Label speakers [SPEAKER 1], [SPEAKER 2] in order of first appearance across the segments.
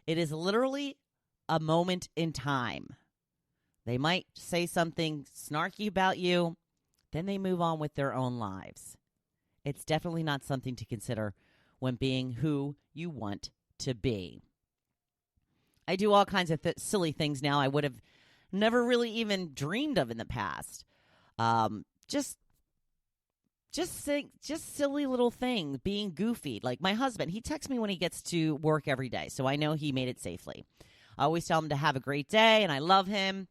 [SPEAKER 1] It is literally a moment in time. They might say something snarky about you, then they move on with their own lives. It's definitely not something to consider when being who you want to be. I do all kinds of silly things now I would have never really even dreamed of in the past. Just silly little things, being goofy. Like my husband, he texts me when he gets to work every day, so I know he made it safely. I always tell him to have a great day, and I love him.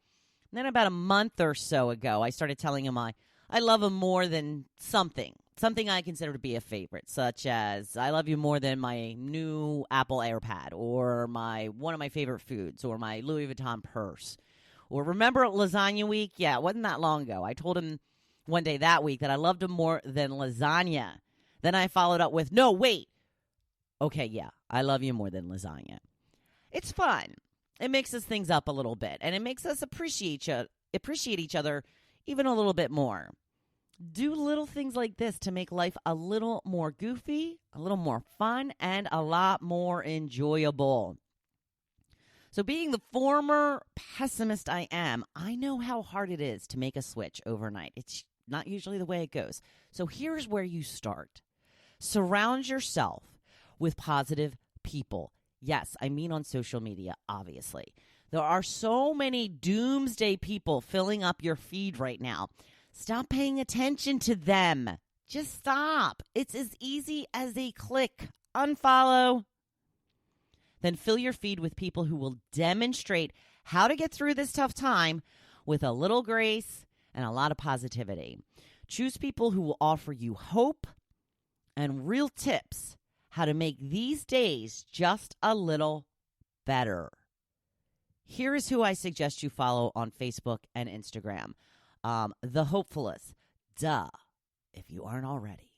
[SPEAKER 1] And then about a month or so ago, I started telling him I love him more than something I consider to be a favorite, such as I love you more than my new Apple AirPad, or one of my favorite foods, or my Louis Vuitton purse. Or remember Lasagna Week? Yeah, it wasn't that long ago. I told him one day that week that I loved him more than lasagna. Then I followed up with, no, wait. Okay, yeah, I love you more than lasagna. It's fun. It mixes things up a little bit, and it makes us appreciate each other even a little bit more. Do little things like this to make life a little more goofy, a little more fun, and a lot more enjoyable. So being the former pessimist I am, I know how hard it is to make a switch overnight. It's not usually the way it goes. So here's where you start. Surround yourself with positive people. Yes, I mean on social media, obviously. There are so many doomsday people filling up your feed right now. Stop paying attention to them. Just stop. It's as easy as a click. Unfollow. Then fill your feed with people who will demonstrate how to get through this tough time with a little grace and a lot of positivity. Choose people who will offer you hope and real tips how to make these days just a little better. Here is who I suggest you follow on Facebook and Instagram. The Hopefulist. Duh, if you aren't already.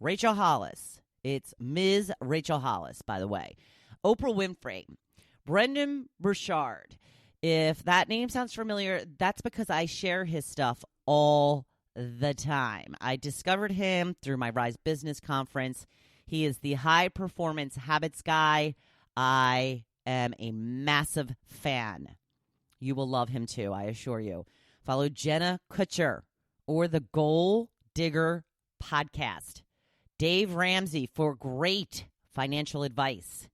[SPEAKER 1] Rachel Hollis. It's Ms. Rachel Hollis, by the way. Oprah Winfrey. Brendan Burchard. If that name sounds familiar, that's because I share his stuff all the time. I discovered him through my Rise Business Conference. He is the high performance habits guy. I am a massive fan. You will love him too, I assure you. Follow Jenna Kutcher or the Goal Digger podcast. Dave Ramsey for great financial advice.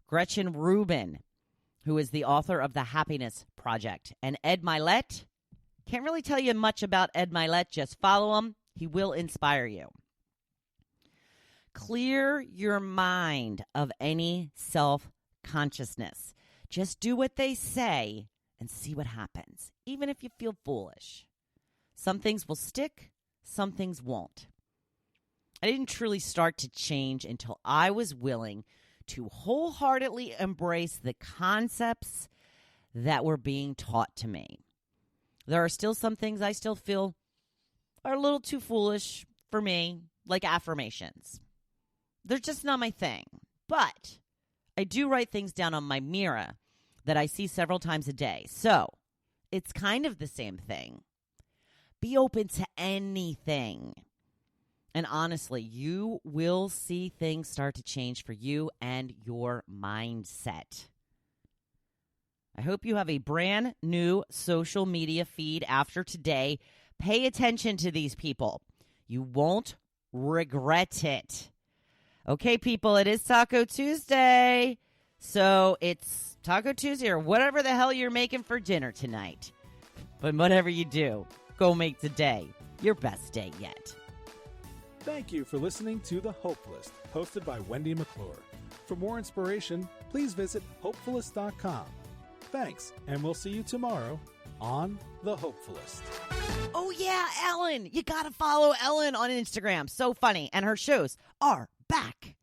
[SPEAKER 1] Gretchen Rubin, who is the author of The Happiness Project. And Ed Milet. Can't really tell you much about Ed Milet. Just follow him. He will inspire you. Clear your mind of any self-consciousness. Just do what they say and see what happens, even if you feel foolish. Some things will stick, some things won't. I didn't truly start to change until I was willing to wholeheartedly embrace the concepts that were being taught to me. There are still some things I still feel are a little too foolish for me, like affirmations. They're just not my thing. But I do write things down on my mirror that I see several times a day. So it's kind of the same thing. Be open to anything. And honestly, you will see things start to change for you and your mindset. I hope you have a brand new social media feed after today. Pay attention to these people. You won't regret it. Okay, people, it is Taco Tuesday. So it's Taco Tuesday or whatever the hell you're making for dinner tonight. But whatever you do, go make today your best day yet.
[SPEAKER 2] Thank you for listening to The Hopefulist, hosted by Wendy McClure. For more inspiration, please visit hopefulist.com. Thanks, and we'll see you tomorrow on The Hopefulist.
[SPEAKER 1] Oh, yeah, Ellen. You got to follow Ellen on Instagram. So funny. And her shows are back.